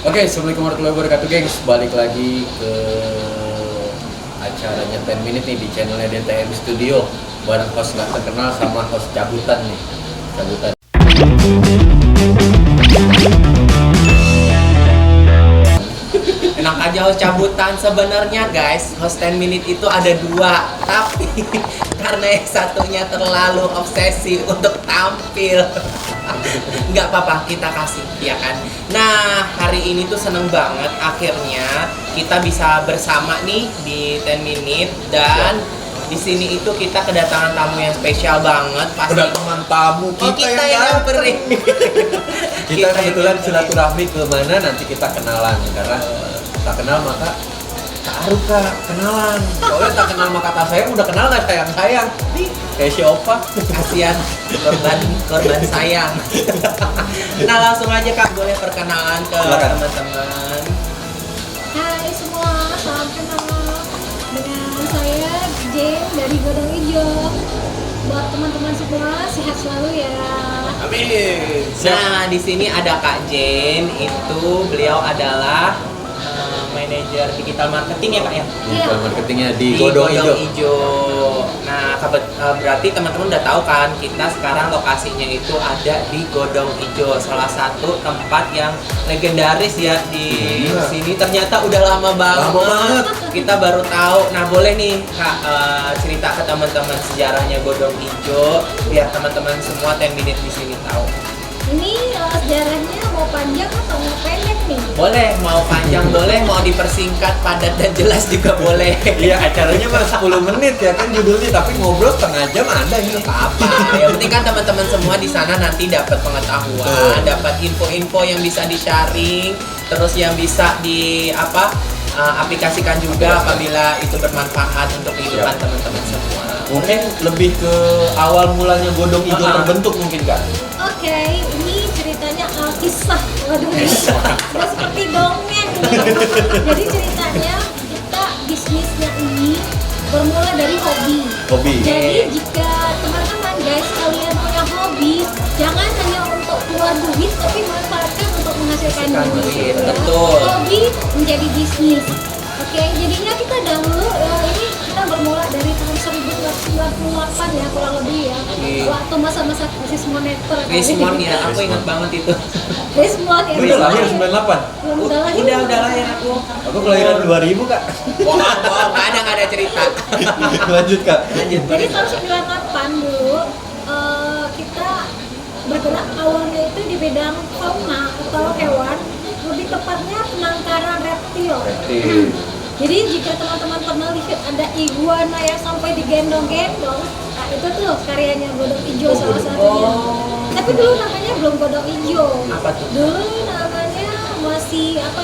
Oke, assalamualaikum warahmatullahi wabarakatuh, gengs. Balik lagi ke acaranya 10 Minute nih di channelnya DTM Studio. Bareng host nggak terkenal sama host cabutan nih. Cabutan. Enak aja host cabutan. Sebenarnya guys, host 10 Minute itu ada dua, tapi karena yang satunya terlalu obsesi untuk tampil. Nggak apa-apa, kita kasih, ya kan? Nah, hari ini tuh seneng banget akhirnya kita bisa bersama nih di 10 Minute. Dan di sini itu kita kedatangan tamu yang spesial banget. Pasti Kedatangan tamu kita yang nyamperin. Kita kebetulan silaturahmi ke mana nanti kita kenalan, karena tak kenal maka taruh kak kenalan. Soalnya tak kenal maka tak sayang, udah kenal nggak sayang nih kayak siapa. Kasihan korban sayang. Nah, langsung aja Kak, boleh perkenalan ke Silakan. teman-teman. Hai semua, salam kenal dengan saya Jen dari Godong Ijo. Buat teman-teman semua sehat selalu ya. Amin. Nah, di sini ada Kak Jen, itu beliau adalah manajer digital marketing ya Kak ya? Digital marketingnya di Godong Ijo. Ijo. Nah, berarti teman-teman udah tahu kan, kita sekarang lokasinya itu ada di Godong Ijo, salah satu tempat yang legendaris ya di Iya. sini. Ternyata udah lama banget. Lama banget. Kita baru tahu. Nah, boleh nih Kak cerita ke teman-teman sejarahnya Godong Ijo biar teman-teman semua 10 Minute di sini tahu. Ini sejarahnya mau panjang atau mau pendek nih? Boleh, mau panjang boleh, mau dipersingkat, padat dan jelas juga boleh. Iya, acaranya mah 10 menit ya kan judulnya, tapi ngobrol setengah jam ada ini. Apa? Yang penting kan teman-teman semua di sana nanti dapat pengetahuan, dapat info-info yang bisa di-sharing, terus yang bisa aplikasikan juga apabila itu bermanfaat untuk kehidupan teman-teman semua. Mungkin lebih ke awal mulanya Godong Ijo terbentuk mungkin kan? Oke, ini ceritanya kisah. Waduh, udah seperti dongeng nih. Jadi ceritanya kita bisnisnya ini bermula dari hobi. Hobi. Jadi jika teman-teman guys kalian punya hobi, jangan hanya untuk keluar duit tapi manfaatkan untuk menghasilkan duit. Ya. Betul. Hobi menjadi bisnis. Oke, jadinya kita dahulu ini kita bermula dari tahun 1998 ya kurang lebih ya. Waktu masa-masa krisis moneter. Krismon ya, aku ingat banget itu. Krismon ya. Lu udah lahir 98? Udah lahir. Udah lahir aku. Aku kelahiran 2000 kak. Wow, nggak ada cerita. Lanjut kak. Lanjut. Jadi tahun 98 dulu kita bergerak awalnya itu di bidang fauna atau hewan, lebih tepatnya penangkaran reptil. Jadi jika teman-teman pernah lihat ada iguana yang sampai digendong-gendong, nah itu tuh karyanya Godong Ijo salah satunya. Tapi dulu namanya belum Godong Ijo. Apa tuh? Dulu namanya masih ada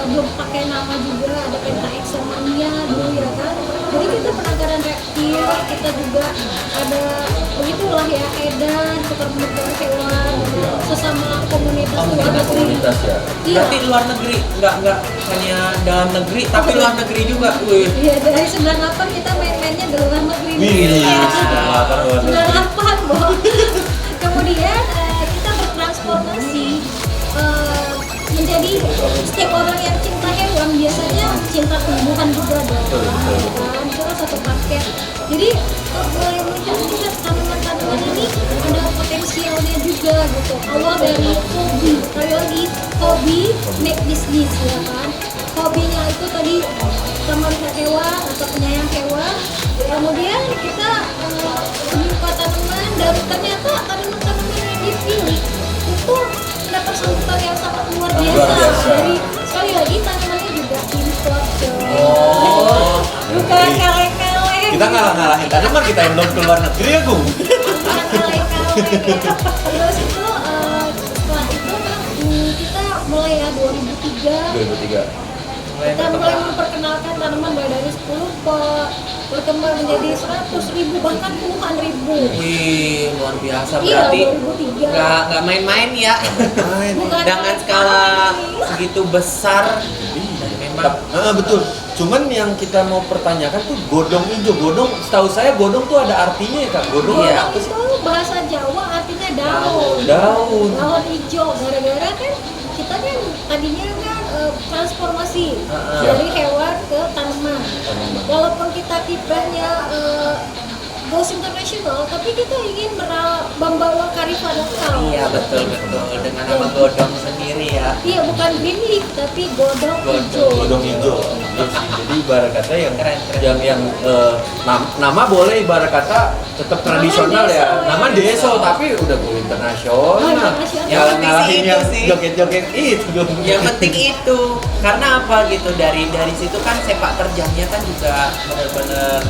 belum pakai nama juga, ada Pentaxomania dulu ya kan. Jadi kita penangkaran reptil, kita juga ada begitulah ya edan, tukar menukar hewan, sesama komunitas luar negeri. Komunitas ya. Iya. Berarti luar negeri, nggak hanya dalam negeri, tapi luar negeri juga. Wih. Iya, dari 98 kita main-mainnya di luar negeri. Wih, Iya. 98 luar negeri. 98, Bo. Kemudian kita bertransformasi menjadi setiap orang yang cinta hewan biasanya cinta tumbuhan juga dong. Kan itu kan satu paket. Jadi mulai melihat tanaman-tanaman ini ada potensialnya juga gitu. Awal dari hobi, sekali lagi hobi make business ya kan. Hobinya itu tadi kita melihat hewan atau penyayang hewan. Kemudian kita menyuka tanaman dan ternyata tanaman-tanaman yang dipilih itu mendapat sambutan yang sangat luar biasa. Dari sekali lagi tanamannya juga import. Oh. Bukan kaleng-kaleng. Kita ngalahin tanaman kita yang belum keluar negeri ya Gung. Bukan kaleng-kaleng. Terus itu setelah itu kan kita mulai ya 2003. 2003. Kita mulai memperkenalkan tanaman mulai dari 10 pot berkembang menjadi 100.000 bahkan puluhan ribu. Wih, luar biasa. Iya, Berarti 2003. nggak main-main ya. Bukan Dengan skala segitu besar. Dan memang Betul. Cuman yang kita mau pertanyakan tuh Godong Ijo. Godong, setahu saya Godong tuh ada artinya ya kak. Godong Iya. apa sih? Itu bahasa Jawa artinya daun. Daun. Daun hijau. Gara-gara kan kita kan tadinya kan transformasi Heeh. dari hewan ke tanaman. Walaupun kita kiprahnya goes international, tapi kita ingin membawa kearifan lokal. Iya betul dengan nama godong sendiri ya. Iya, bukan green leaf tapi godong hijau. Godong hijau. Iya sih. Jadi ibarat kata Keren. yang nama boleh ibarat kata tetap tradisional ya. deso, Nama ya. deso tapi udah go internasional. Internasional. Yang penting sih Ngalahin itu yang sih. joget-joget itu dong. Yang penting itu karena apa gitu dari situ kan sepak terjangnya kan juga benar-benar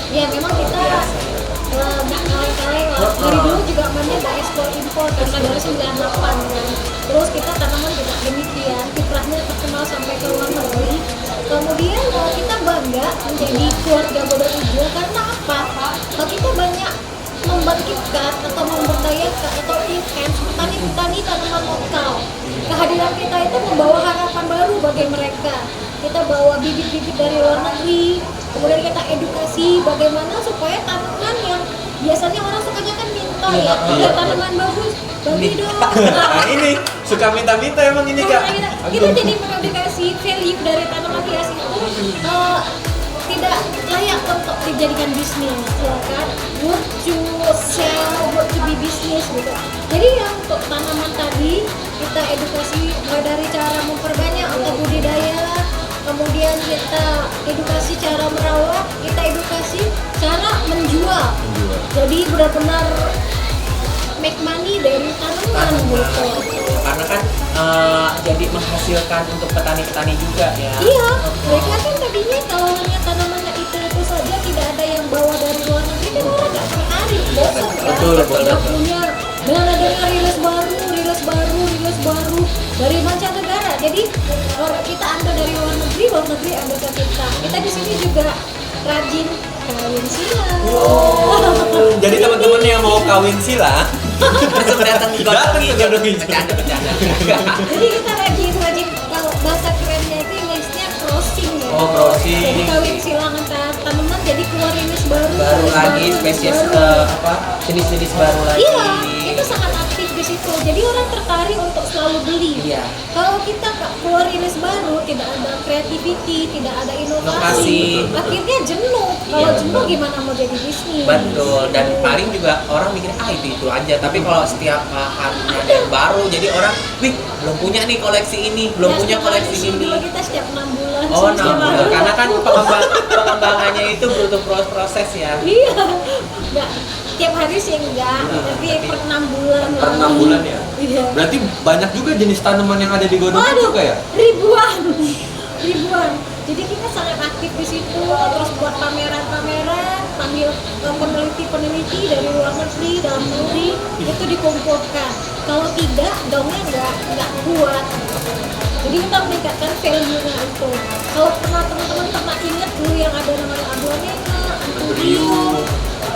Ya memang kita biasa. nggak kaleng-kaleng lah. Dari dulu juga mainnya ada ekspor impor karena dari 98 kan. Terus kita tanaman juga demikian, kiprahnya terkenal sampai ke luar negeri. Kemudian kita bangga menjadi keluarga Godong Hijau karena apa? Kita banyak membangkitkan atau memberdayakan atau enhance petani-petani tanaman lokal. Kehadiran kita itu membawa harapan baru bagi mereka. Kita bawa bibit-bibit dari luar negeri, kemudian kita edukasi bagaimana supaya tanaman yang biasanya orang sukanya kan minta ya, Iya. tanaman bagus, bagi dong. Nah ini suka minta-minta emang ini kak. Kita jadi mengedukasi value dari tanaman hias itu tidak layak untuk dijadikan bisnis, ya kan? Worth to sell, worth to be business gitu. Jadi yang untuk tanaman tadi kita edukasi mulai dari cara memperbanyak atau budidaya, kemudian kita edukasi cara merawat, kita edukasi cara menjual. Jadi benar-benar make money dari tanaman gitu. Karena kan jadi menghasilkan untuk petani-petani juga ya. Iya, mereka kan tadinya kalau hanya tanamannya itu saja tidak ada yang bawa dari luar negeri kan orang nggak tertarik, bosan kan? Betul. Tidak punya, dengan adanya rilis baru dari mancanegara. Jadi orang kita ambil dari luar negeri ambil ke kita. Kita di sini juga rajin kawin silang. Jadi teman-teman yang mau kawin sila, Langsung datang ke Datang godong ke hijau. Godong Hijau. Bercanda. Jadi kita rajin kalau bahasa kerennya itu Inggrisnya crossing ya. Oh, crossing. Jadi kawin silang antara tanaman jadi keluar jenis baru. Baru jenis lagi baru, spesies baru. jenis-jenis baru lagi. Iya, itu sangat aktif di situ. Jadi orang tertarik untuk selalu beli. Iya. Kalau kita nggak keluar rilis baru, tidak ada creativity, tidak ada Inovasi. inovasi, akhirnya jenuh. Kalau Iya, jenuh betul. gimana mau jadi bisnis? Betul, dan paling juga orang mikir itu aja. Tapi kalau setiap harinya ada yang baru, jadi orang, wih belum punya nih koleksi ini, belum Ya, punya setiap koleksi kali ini. dulu kita setiap 6 bulan. Oh, setiap 6 bulan. bulan. Karena kan pengembangannya itu butuh proses ya. Iya, nggak tiap hari sih enggak, tapi per 6 bulan. per lah. 6 bulan ya. Iya. Berarti banyak juga jenis tanaman yang ada di Godong Waduh, juga ya? ribuan. Jadi kita sangat aktif di situ, terus buat pameran-pameran, panggil peneliti-peneliti dari luar negeri, dalam negeri, itu dikumpulkan. Kalau tidak, gaungnya nggak kuat. Jadi kita meningkatkan value-nya itu. Kalau teman-teman pernah ingat dulu yang ada namanya Aglonema, Anturium.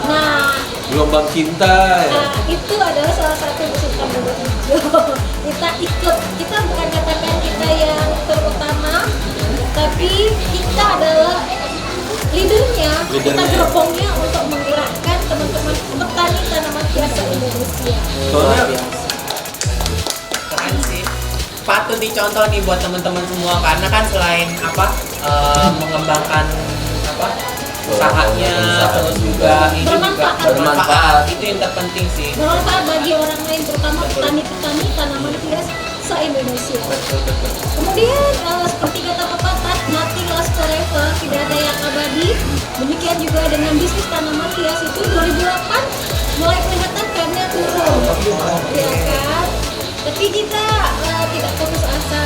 Nah, Gelombang cinta ya. itu adalah salah satu peserta Godong Hijau. Kita ikut, kita bukan katakan kita yang terutama, tapi kita adalah leadernya, kita Leadernya. gerbongnya untuk menggerakkan teman-teman petani tanaman hias Indonesia. Luar Soalnya biasa. Keren sih. Patut dicontoh nih buat teman-teman semua karena kan selain mengembangkan usahanya, terus juga ini juga Bermanfaat. bermanfaat. Itu yang terpenting sih. Bermanfaat bagi orang lain, terutama petani-petani tanaman hias se-Indonesia. Betul. Kemudian seperti kata pepatah, nothing lasts forever, tidak ada yang abadi. Demikian juga dengan bisnis tanaman hias itu 2008 mulai kelihatan trennya turun, ya kan? Tapi kita tidak putus asa.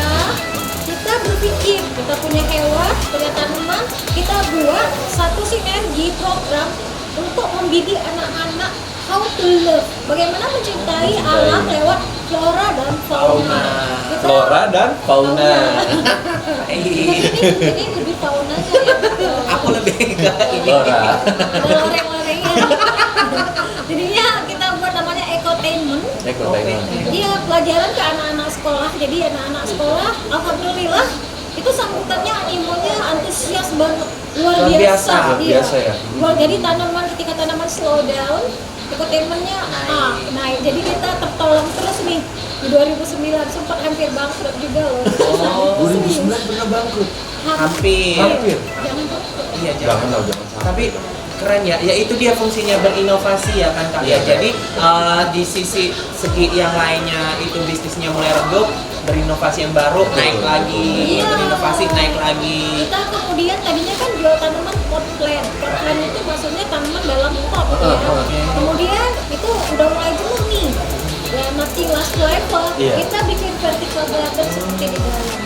Kita berpikir, kita punya hewan, punya tanaman, kita buat satu sinergi program untuk mendidik anak-anak how to love, bagaimana mencintai alam lewat flora dan fauna. Kita- flora dan fauna. ini lebih faunanya ya. Aku lebih ke ini. Flora. Ada loreng-lorengnya. Jadinya kita buat namanya ecotainment. Ekotainment. Iya, pelajaran ke anak-anak sekolah. Jadi anak-anak sekolah, alhamdulillah itu sambutannya animonya antusias banget, luar Luar biasa. biasa, luar biasa ya. Jadi tanaman ketika tanaman slow down, Infotainmentnya naik. Jadi kita tertolong terus nih di 2009, sempat hampir bangkrut juga loh. Oh, 2009 pernah bangkrut. hampir. Jangan bangkrut. Iya, Jangan tahu, jangan sampai. Tapi keren ya, ya itu dia fungsinya berinovasi ya kan Kak. Iya, Ya, jadi di sisi segi yang lainnya itu bisnisnya mulai redup, berinovasi yang baru, naik lagi, Iya. berinovasi naik lagi. Kita kemudian tadinya kan jual tanaman pot plant. Pot plant itu maksudnya tanaman dalam pot ya. Kemudian itu udah mulai jenuh nih. Ya nothing last forever. Iya. Kita bikin vertical garden seperti di dalam.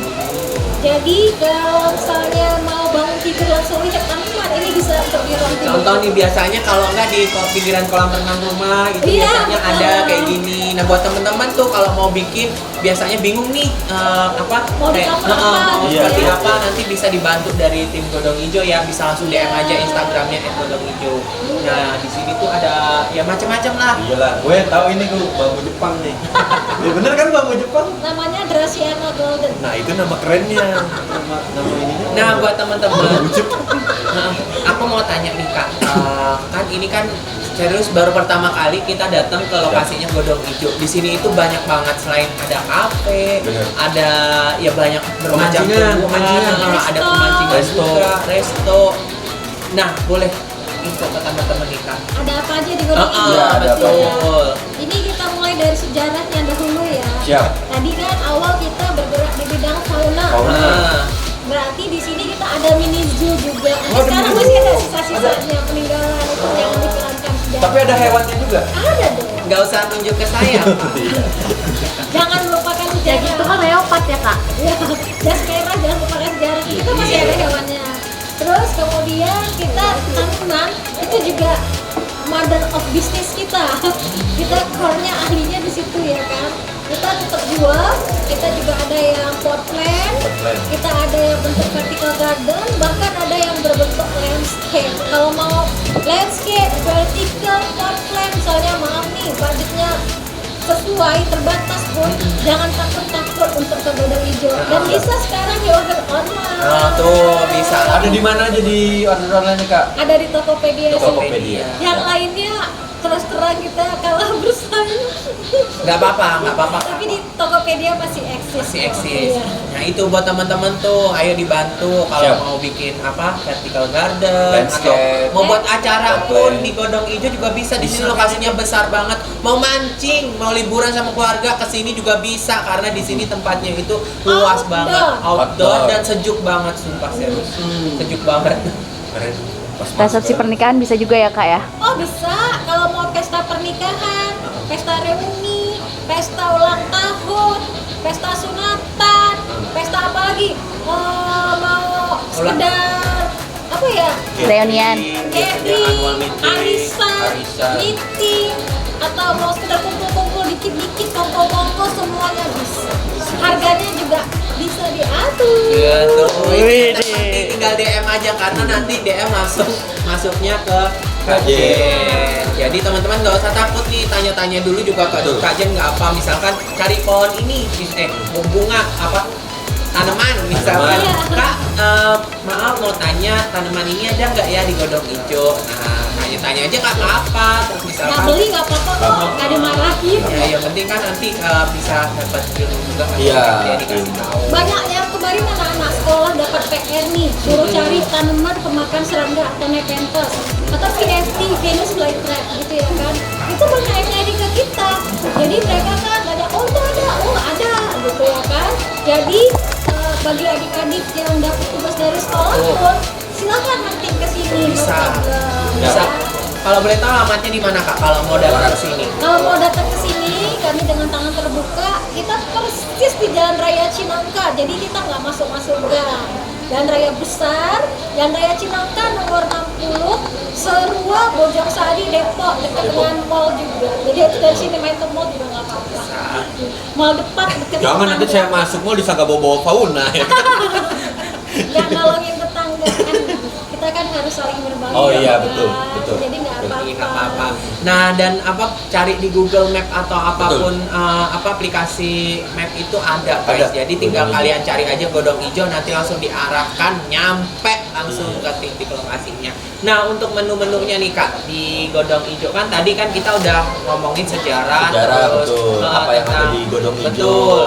Jadi kalau misalnya mau bangun tidur langsung lihat tanaman, ini bisa untuk di ruang tidur. Contoh nih biasanya kalau nggak di pinggiran kolam renang rumah itu Iya, biasanya ada betul. kayak gini. Nah buat teman-teman tuh kalau mau bikin biasanya bingung nih Mau kayak, di-cover apa mau gitu seperti ya. apa, nanti bisa dibantu dari tim Godong Ijo ya, bisa langsung DM aja Instagramnya @godongijo. Nah di sini tuh ada ya macam-macam lah. Iyalah, gue tahu ini gue bambu Jepang nih. Ya bener kan bambu Jepang? Namanya Draciana Golden. Nah itu nama kerennya, nama ininya. Nah buat teman-teman, bambu Jepang. nah, aku mau tanya nih Kak, kan ini kan serius baru pertama kali kita datang ke lokasinya Godong Ijo. Di sini itu banyak banget, selain ada kafe, Bener. ada ya banyak bermacam Pemancingan, tumbuhan, pemancingan. ada Resto. pemancingan Resto. juga, resto. Nah boleh info ke teman-teman nih Kak. Ada apa aja di Godong Ijo? Iya, ada apa aja. betul. Ini kita mulai dari sejarahnya dahulu ya. Siap. Tadi kan awal kita bergerak di bidang fauna. Fauna. Nah, Berarti di sini kita ada mini zoo juga. Oh, ada Sekarang mini masih zoo. ada sisa-sisanya peninggalan itu yang dikelankan sejarah. Tapi ada hewannya juga. Ada dong. nggak usah tunjuk ke saya. Pak. Jangan melupakan Ya sejarah. gitu kan leopard ya kak. Ya, jas merah jangan lupakan sejarah. Kita masih ada hewannya. Terus kemudian kita tanaman itu juga mother of business kita. Kita core-nya ahlinya di situ ya kan. Kita tetap jual. Kita juga ada yang pot plant. Pot plant. Kita ada yang bentuk vertical garden, bahkan ada yang berbentuk landscape. Kalau mau landscape, vertical, pot plant, misalnya maaf nih budgetnya sesuai terbatas pun jangan takut untuk ke Godong Ijo. Dan bisa sekarang di order online. Nah, tuh bisa. Ada di mana aja di order online Kak? Ada di Tokopedia. Tokopedia. Yang lainnya terus terang kita kalah bersaing. Nggak apa-apa. Tapi di Tokopedia masih eksis. Masih eksis. Iya. Nah itu buat teman-teman tuh, ayo dibantu kalau Siap. mau bikin apa vertical garden Landscape. atau mau buat acara Pot pun plant. di Godong Ijo juga bisa. Di sini Bisa. lokasinya besar banget. Mau mancing, mau liburan sama keluarga ke sini juga bisa karena di sini tempatnya itu luas Outdoor. banget, outdoor Outdoor. dan sejuk banget sumpah serius. Sejuk banget. Keren. Pas Resepsi masker. pernikahan bisa juga ya kak ya. Oh bisa, kalau mau pesta pernikahan, pesta reuni, pesta ulang tahun, pesta sunatan, pesta apa lagi? Mau sekedar apa ya? Reunian. Gathering, annual meeting, arisan, meeting, atau mau sekedar kumpul-kumpul dikit-dikit, kongko-kongko semuanya bisa. Harganya juga bisa diatur. Iya tuh. Wih, Nanti tinggal DM aja karena nanti DM langsung masuknya ke Kajen. Jadi teman-teman nggak usah takut nih, tanya-tanya dulu juga ke Betul. Kajen nggak apa. Misalkan cari pohon ini, bunga apa tanaman misalkan. Tanaman. Kak, maaf mau tanya tanaman ini ada nggak ya di Godong Ijo? Nah, tanya-tanya aja nggak apa-apa. Terus Nggak misalkan beli nggak apa-apa kok, nggak dimarahin. ya yang penting kan nanti bisa dapat ilmu juga kan. Iya. Dia dikasih tahu. Banyak yang kemarin anak-anak sekolah dapat PR nih, suruh cari tanaman pemakan serangga atau nepenthes atau VFT, Venus flytrap gitu ya kan. Itu banyak yang nyari ke kita. Jadi mereka kan ada, oh itu ada gitu ya kan. Jadi bagi adik-adik yang dapat tugas dari sekolah pun silakan nanti ke sini. Bisa. berprogram, Bisa. ya. Kalau boleh tahu alamatnya di mana Kak? Kalau mau datang ke sini. Kalau mau datang ke sini, kami dengan tangan terbuka. Kita persis di Jalan Raya Cinangka, jadi kita nggak masuk gang. Jalan Raya besar, Jalan Raya Cinangka nomor 60, Serua, Bojongsari, Depok, dekat dengan mall juga. Jadi itu dari sini main ke mall juga nggak apa-apa. Mall depan dekat. Jangan nanti saya masuk mau disangka bawa fauna ya. Nggak nolongin tetangga kan. Kita kan harus saling berbagi. Oh iya, kan? betul. Jadi nggak Jadi nggak apa-apa. apa-apa. Nah dan apa cari di Google Map atau apapun apa aplikasi map itu ada guys. Ada. Jadi tinggal Godong kalian cari aja Godong Ijo nanti langsung diarahkan nyampe langsung ke titik lokasinya. Nah, untuk menu-menunya nih Kak di Godong Ijo kan tadi kan kita udah ngomongin sejarah, betul. Apa yang ada di Godong Ijo. Betul.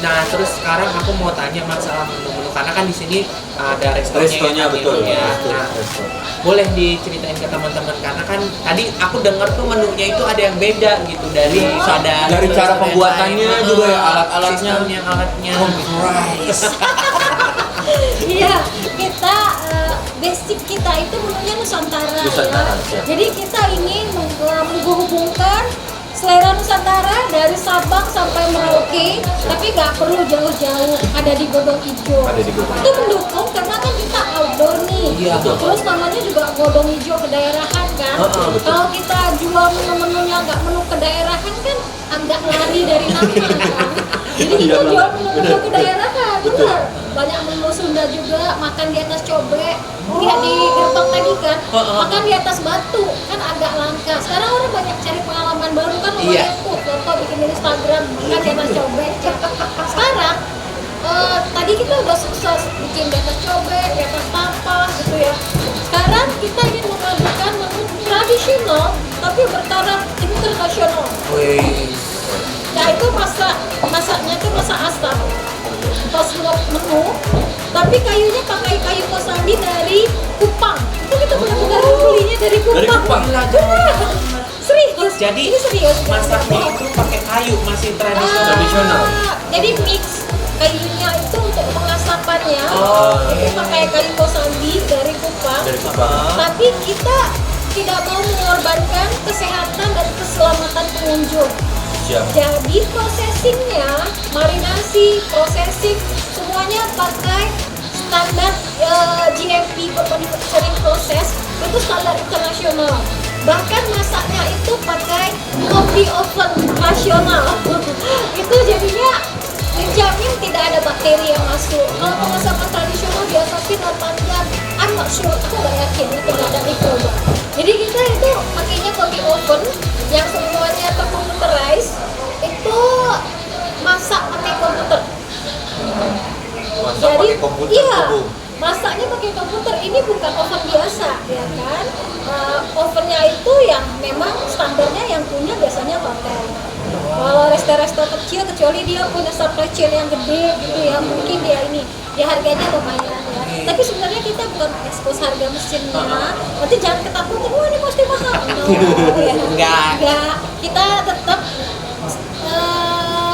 Nah, terus sekarang aku mau tanya masalah menu-menu karena kan di sini ada restonya betul. ya. Nah, boleh diceritain ke teman-teman karena kan tadi aku dengar tuh menunya itu ada yang beda gitu dari Dari cara pembuatannya juga ya, alat-alatnya. sistemnya, alatnya. Iya, kita basic kita itu menunya Nusantara Nusantara, ya. siap. Jadi kita ingin menghubungkan selera Nusantara dari Sabang sampai Merauke, tapi nggak perlu jauh-jauh ada di Godong Ijo. Ada di Godong Itu mendukung karena kan kita outdoor nih. Iya, betul. Terus namanya juga Godong Ijo kedaerahan kan. betul. Kalau kita jual menu-menunya nggak menu kedaerahan kan agak lari dari nama kan. Jadi kita Iya, jual benar. menu-menu kedaerahan, Betul. benar. Banyak menu Sunda juga, makan di atas cobek. Lihat di gerbang tadi kan, makan di atas batu kan agak langka. Sekarang orang banyak cari pengalaman baru kan, Iya. lumayan tuh foto bikin di Instagram makan di atas cobek. Sekarang tadi kita udah sukses bikin di atas cobek, di atas tapak gitu ya. Sekarang kita ingin memadukan menu tradisional tapi bertaraf internasional. Wih. Nah itu masaknya itu masak asap. Pas buat menu, tapi kayunya pakai kayu kosambi dari Kupang. Itu kita benar-benar belinya dari Kupang. Dari Kupang? Wah, serius. Jadi ini serius. masaknya itu pakai kayu masih tradisional. Tradisional. Jadi mix kayunya itu untuk pengasapannya. Oh, Itu pakai kayu kosambi dari Kupang. Dari Kupang. Tapi kita tidak mau mengorbankan kesehatan dan keselamatan pengunjung. Siap. Jadi processingnya, marinasi, processing semuanya pakai standar GMP manufacturing process, itu standar internasional. Bahkan masaknya itu pakai kopi oven nasional. Itu jadinya menjamin tidak ada bakteri yang masuk. Kalau pemasakan tradisional biasa sih 8 jam. I'm not sure, aku nggak yakin itu nggak ada mikroba. Jadi kita itu pakainya kopi oven yang semuanya tercomputerized, itu masak pakai komputer. Masak pakai komputer, iya, Bu. masaknya pakai komputer. Ini bukan oven biasa, ya kan? Ovennya itu yang memang standarnya yang punya biasanya pakai. Kalau resto-resto kecil, kecuali dia punya supply chain yang gede gitu ya, mungkin dia harganya lumayan ya. Tapi sebenarnya kita bukan expose harga mesinnya. Nanti jangan ketakutan, wah ini pasti mahal. No, ya. Enggak. Enggak. Kita tetap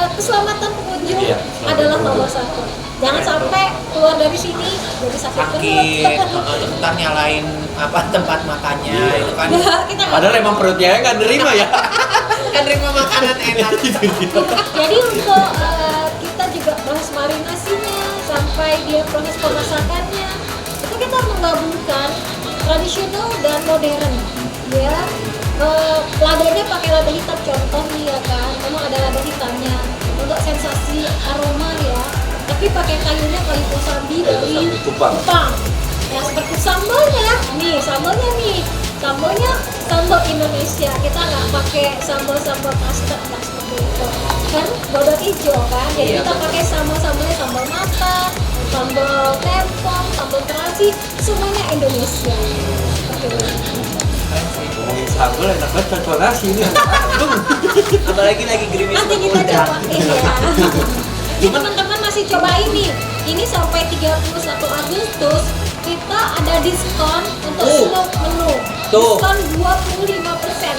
keselamatan pengunjung Iya, adalah nomor satu. Jangan sampai keluar dari sini jadi sakit Sakit, perut. ntar nyalain apa tempat makannya itu kan. Ya, kita nggak- Padahal emang perutnya nggak nerima ya. Kan terima makanan enak. Jadi untuk kita juga bahas marinasinya sampai dia proses pemasakannya, itu kita menggabungkan tradisional dan modern. Ya, ladanya pakai lada hitam contoh nih ya kan, memang ada lada hitamnya untuk sensasi aroma ya. Tapi pakai kayunya kayu kosambi dari kosambi Kupang. Ya seperti sambalnya nih, sambal Indonesia. Kita nggak pakai sambal custard nggak seperti itu. Kan Godong Ijo kan, jadi Iya, kita betul. pakai sambal-sambalnya sambal matah, sambal tempong, sambal terasi, semuanya Indonesia. Seperti itu. Ngomongin sambal enak banget, cocok nasi ini. Apalagi lagi gerimis Nanti kita berudang. cobain ya. Ini teman-teman masih cobain nih. Ini sampai 31 Agustus kita ada diskon untuk semua menu. Tuh. Diskon 25%,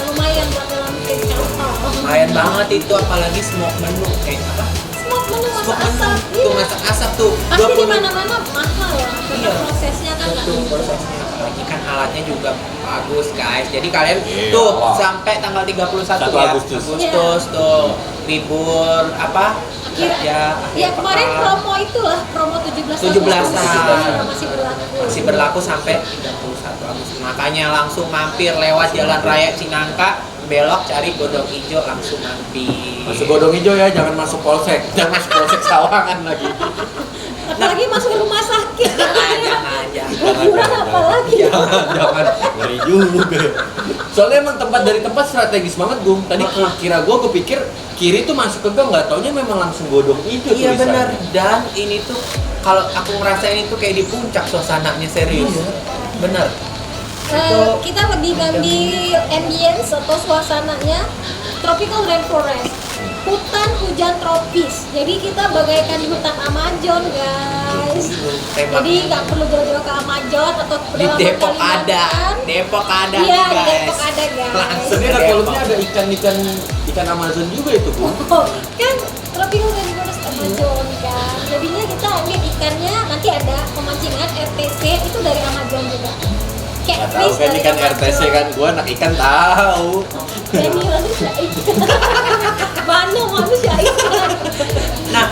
lumayan buat dalam bikin kantong. Lumayan banget itu apalagi smoke menu kayak apa? Smoke menu masak Smoke menu. asap. Tuh Iya. masak asap tuh. Pasti di 20. mana-mana mahal ya. Karena Iya. prosesnya kan nggak Betul mudah. prosesnya. Apalagi kan alatnya juga bagus guys. Jadi kalian Iya, tuh wow. sampai tanggal 31 1 ya. Agustus. Tuh libur apa? Iya. Kerja. Ya akhir kemarin pekan. promo itulah, promo 17 17-an. masih berlaku. Masih berlaku sampai 31 Agustus. Makanya langsung mampir lewat Jalan Raya Cinangka, belok cari Godong Ijo langsung mampir. Masuk Godong Ijo ya, jangan masuk polsek. Jangan masuk polsek Sawangan lagi. Apalagi masuk rumah sakit. Jangan. Kuburan apalagi. Jangan, ngeri juga. Soalnya emang dari tempat strategis banget, Gung. Tadi kira gue kepikir kiri tuh masuk ke gang, nggak taunya memang langsung Godong Ijo Iya tulisannya. benar, dan ini tuh kalau aku ngerasain itu kayak di puncak suasananya serius. Iya. Bener. kita lebih ganti ambience atau suasananya tropical rainforest, hutan hujan tropis. Jadi kita bagaikan di hutan Amazon, guys. Jadi nggak perlu jauh-jauh ke Amazon atau Di pedalaman Depok ada, Kalimantan. Depok ada Iya, nih, di guys. Depok ada, guys. Langsung Ini ke ada Depok. kolomnya ada ikan Amazon juga itu, Bu. Oh, kan tropical rainforest Amazon kan. Jadinya kita ambil ikannya, nanti ada pemancingan RTC itu dari Amazon juga. Nggak tahu kan ikan RTC kan, gua anak ikan tahu. Jadi manusia ikan. Mana manusia ikan? Nah,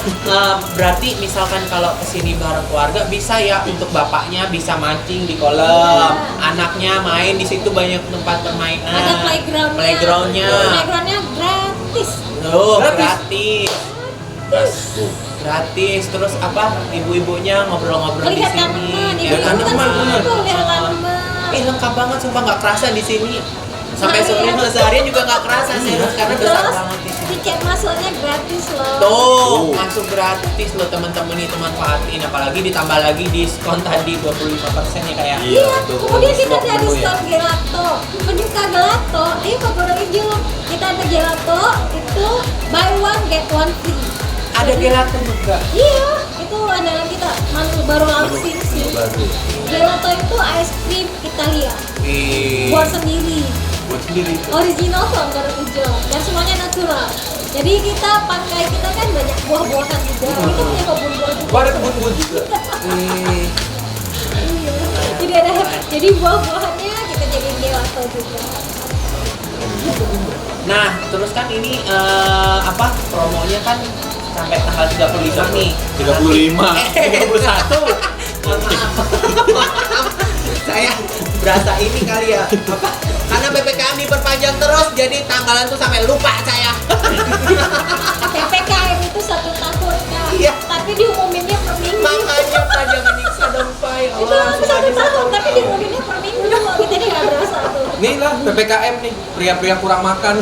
berarti misalkan kalau kesini bareng keluarga bisa ya untuk bapaknya bisa mancing di kolam, Iya. anaknya main di situ banyak tempat permainan. Ada playgroundnya. Playgroundnya. Playgroundnya gratis. Oh, Gratis. gratis. Gratis. Terus apa? Ibu-ibunya ngobrol-ngobrol di Lihat sini. tanaman, Lihat ibu-ibu kan tanaman. senang tuh lihat tanaman. Lengkap banget, sumpah nggak kerasa di sini. Sampai Seharian. seharian juga nggak kerasa serius karena besar Terus banget di sini. tiket masuknya gratis loh. Tuh, masuk gratis loh teman-teman itu manfaatin, apalagi ditambah lagi diskon tadi 25% ya kayak. Iya, Iya, untuk kemudian kita swap ada menu ya. diskon gelato. Penyuka gelato, ayo ke Gunung Hijau. Kita ada gelato, itu buy one get one free. Ada Jadi- gelato juga. Iya, itu andalan kita. Baru launching sih. Baru. Gelato itu es krim Italia, buat sendiri. Buat sendiri. Original from Gunung Hijau dan semuanya natural. Jadi kita kan banyak buah-buahan juga. Kita punya kebun buah juga. Gua ada kebun-kebun juga. Iya. Jadi buah-buahannya kita jadiin gelato juga. Nah, terus kan ini apa promonya kan sampai tanggal 35 nih. 35. 31. Maaf. Saya berasa ini kali ya. Apa? Karena PPKM diperpanjang terus jadi tanggalan tuh sampai lupa saya. PPKM itu 1 tahun kan. Iya. Tapi diumuminnya per minggu. Makanya Pak jangan nyiksa dong Pak. Ya Itu Allah, langsung sumpah 1 tahun disatukan. tapi diumuminnya per minggu. Kita nih nggak berasa tuh. Nih lah PPKM nih, pria-pria kurang makan.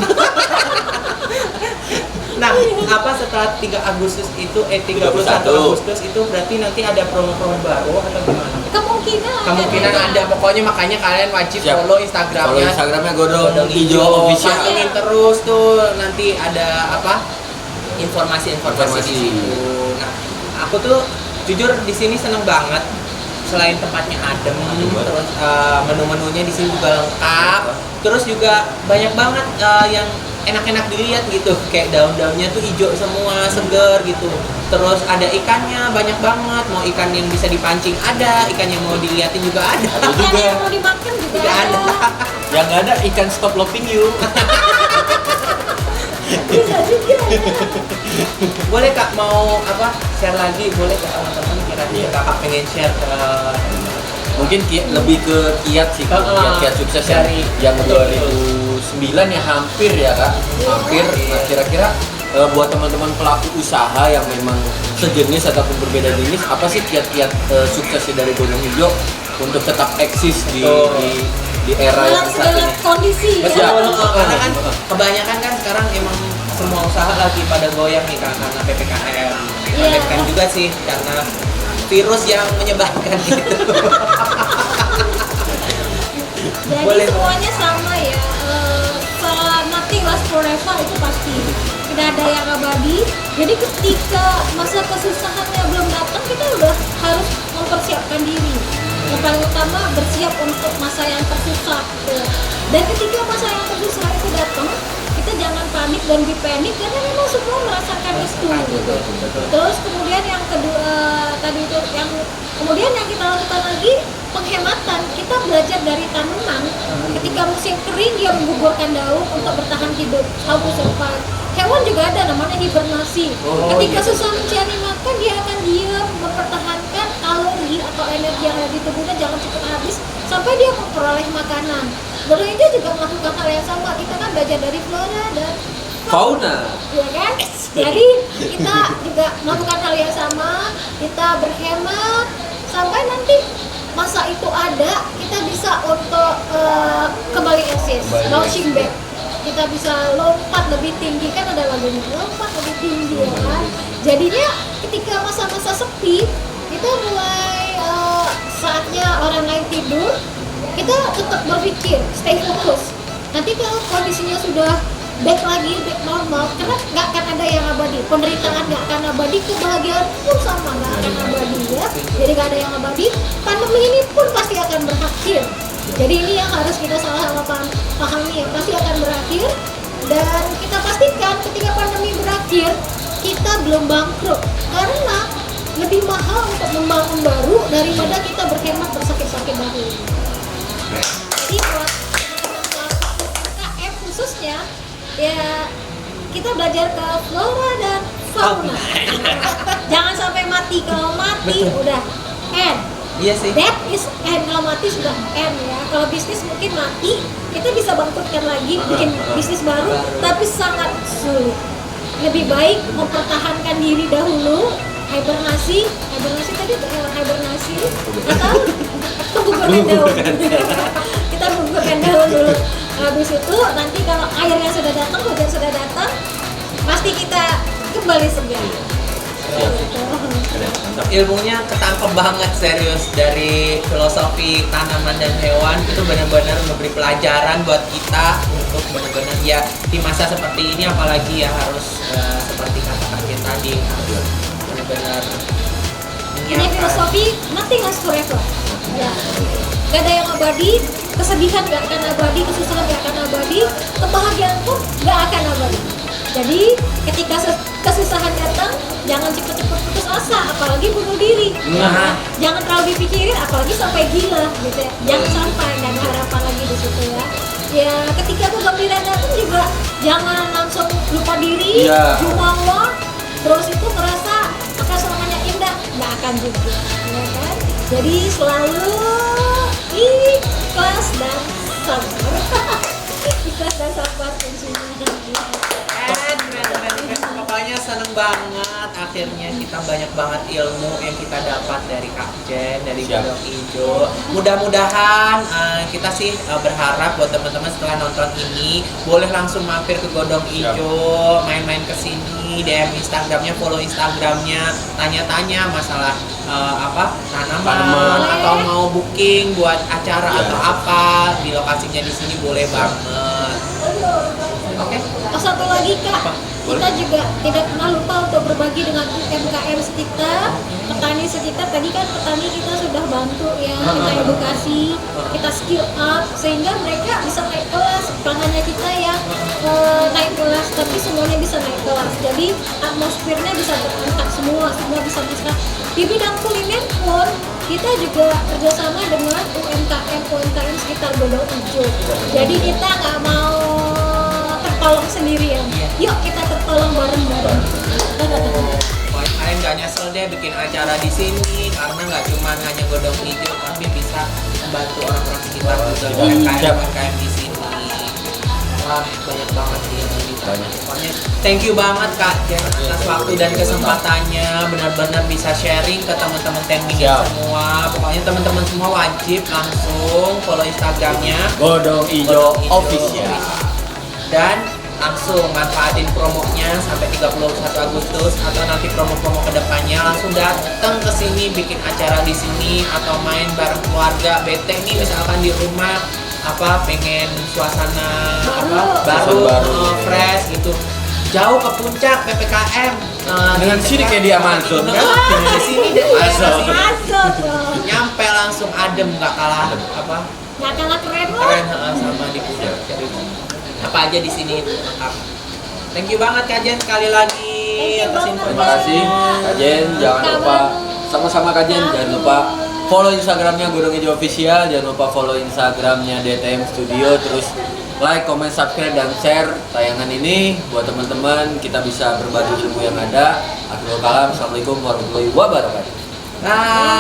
Nah, apa setelah 3 Agustus itu 31 31. Agustus itu berarti nanti ada promo-promo baru atau gimana? Kemungkinan ada, pokoknya makanya kalian wajib Siap. follow Instagramnya. Follow Instagramnya Godong Hijau Official. Pantengin terus tuh nanti ada apa informasi-informasi di Informasi. situ. Nah, aku tuh jujur di sini seneng banget. Selain tempatnya adem, terus menu-menunya di sini juga lengkap. Terus juga banyak banget yang enak-enak dilihat gitu, kayak daun-daunnya tuh hijau semua, seger gitu. Terus ada ikannya banyak banget, mau ikan yang bisa dipancing ada, ikan yang mau diliatin juga ada. Ikan yang mau dimakan juga Juga ada. Yang nggak ada ikan stop loving you. Bisa juga. Boleh Kak mau apa share lagi, boleh ke teman-teman kira-kira Kakak pengen share ke Mungkin lebih ke kiat sih, kiat sukses yang 2009 ya hampir ya Kak, hampir. Nah, kira-kira buat teman-teman pelaku usaha yang memang sejenis ataupun berbeda jenis, apa sih kiat-kiat suksesnya dari Gunung Hijau untuk tetap eksis di era Dalam yang saat segala ini? kondisi. Betul, Ya. karena kan kebanyakan kan sekarang emang semua usaha lagi pada goyang nih karena PPKM. Iya. PPKM juga sih karena virus yang menyebarkan gitu. Jadi Boleh. semuanya sama ya. Nothing lasts forever itu pasti. Tidak ada yang abadi. Jadi ketika masa kesusahannya belum datang, kita udah harus mempersiapkan diri. Yang paling utama bersiap untuk masa yang tersusah. Ya. Dan ketika masa yang tersusah itu datang, kita jangan panik dan panik karena memang semua merasakan itu. Gitu. Terus kemudian yang kedua tadi itu yang kemudian yang kita lakukan lagi penghematan. Kita belajar dari tanaman. Ketika musim kering dia menggugurkan daun untuk bertahan hidup. How to survive. Hewan juga ada namanya hibernasi. Ketika susah mencari makan dia akan diam mempertahankan kalori atau energi yang ada di tubuhnya jangan cepat habis sampai dia memperoleh makanan. Gunung Hijau juga melakukan hal yang sama. Kita kan belajar dari flora dan Fauna. ya kan? Jadi kita juga melakukan hal yang sama, kita berhemat sampai nanti masa itu ada, kita bisa untuk kembali eksis, launching back. Kita bisa lompat lebih tinggi, kan ada lagunya lompat lebih tinggi ya kan? Jadinya ketika masa-masa sepi, kita mulai saatnya orang lain tidur, kita tetap berpikir, stay fokus. Nanti kalau kondisinya sudah back lagi, back normal, karena nggak akan ada yang abadi, penderitaan nggak akan abadi, kebahagiaan pun sama nggak akan abadi ya. Jadi nggak ada yang abadi, pandemi ini pun pasti akan berakhir. Jadi ini yang harus kita sama-sama pahami ya, pasti akan berakhir. Dan kita pastikan ketika pandemi berakhir, kita belum bangkrut, karena lebih mahal untuk membangun baru daripada kita berhemat bersakit-sakit dahulu. Jadi buat UMKM khususnya, ya kita belajar ke flora dan fauna. Jangan sampai mati, kalau mati udah end. Iya sih. That is end, kalau mati sudah end ya. Kalau bisnis mungkin mati, kita bisa bangkrutkan lagi, bikin bisnis baru, tapi sangat sulit. Lebih baik mempertahankan diri dahulu, hibernasi tadi hibernasi atau penggugurkan daun. Kita penggugurkan daun dulu. Habis itu nanti kalau airnya sudah datang, hujan sudah datang, pasti kita kembali segar. Ilmunya ketangkep banget, serius, dari filosofi tanaman dan hewan itu benar-benar memberi pelajaran buat kita untuk benar-benar ya di masa seperti ini, apalagi ya harus seperti kata-kata tadi harus benar-benar Ini filosofi nothing lasts forever. Ya. Gak ada yang abadi, kesedihan gak akan abadi, kesusahan gak akan abadi, kebahagiaan pun gak akan abadi. Jadi ketika kesusahan datang, jangan cepet-cepet putus asa, apalagi bunuh diri. Nah. Jangan terlalu dipikirin, apalagi sampai gila gitu ya. Jangan sampai, dan harapan lagi di situ ya. Ya ketika kegembiraan datang juga jangan langsung lupa diri, jumawa, terus itu merasa akan selamanya indah, nggak akan juga, ya kan? Jadi selalu ikhlas dan sabar. Ikhlas dan sabar kuncinya. Pokoknya seneng banget, akhirnya kita banyak banget ilmu yang kita dapat dari Kak Jen, dari Godong Ijo. Mudah-mudahan kita sih berharap buat teman-teman setelah nonton ini boleh langsung mampir ke Godong Ijo, main-main ke sini, DM Instagramnya, follow Instagramnya, tanya-tanya masalah tanaman atau mau booking buat acara atau apa di lokasinya di sini boleh banget. Oke. Satu lagi Kak, kita juga tidak pernah lupa untuk berbagi dengan UMKM sekitar, petani sekitar. Tadi kan petani kita sudah bantu ya, kita edukasi, kita skill up sehingga mereka bisa naik kelas. Pelanggannya kita ya naik kelas, tapi semuanya bisa naik kelas. Jadi atmosfernya bisa berkontak semua bisa. Di bidang kuliner pun kita juga kerjasama dengan UMKM sekitar Godong Ijo. Jadi kita nggak mau tertolong sendirian. Yuk kita tertolong bareng-bareng. Kalian gak nyesel deh bikin acara di sini karena nggak cuma hanya Godong Ijo tapi bisa membantu orang-orang sekitar juga UMKM di sini. Wah, banyak banget sih pokoknya thank you banget Kak Jen atas waktu dan kesempatannya, benar-benar bisa sharing ke teman-teman 10 Minute semua. Pokoknya teman-teman semua wajib langsung follow Instagramnya Godong Ijo Official dan langsung manfaatin promonya sampai 31 Agustus atau nanti promo-promo kedepannya. Langsung datang ke sini bikin acara di sini atau main bareng keluarga. Bete nih misalkan di rumah pengen suasana baru fresh gitu, jauh ke puncak PPKM dengan sini kayak di Amazon kan? Di sini deh Masuk. nyampe langsung adem, nggak kalah Nggak kalah keren loh. keren sama di puncak. Jadi apa aja di sini lengkap. Thank you banget Kak Jen sekali lagi atas infonya. Terima kasih Kak Jen, jangan lupa sama-sama Kak Jen, jangan lupa follow Instagramnya Godong Ijo Official, jangan lupa follow Instagramnya DTM Studio, terus like, comment, subscribe, dan share tayangan ini buat teman-teman, kita bisa berbagi ilmu yang ada. Akhirul kalam, assalamualaikum warahmatullahi wabarakatuh. Bye.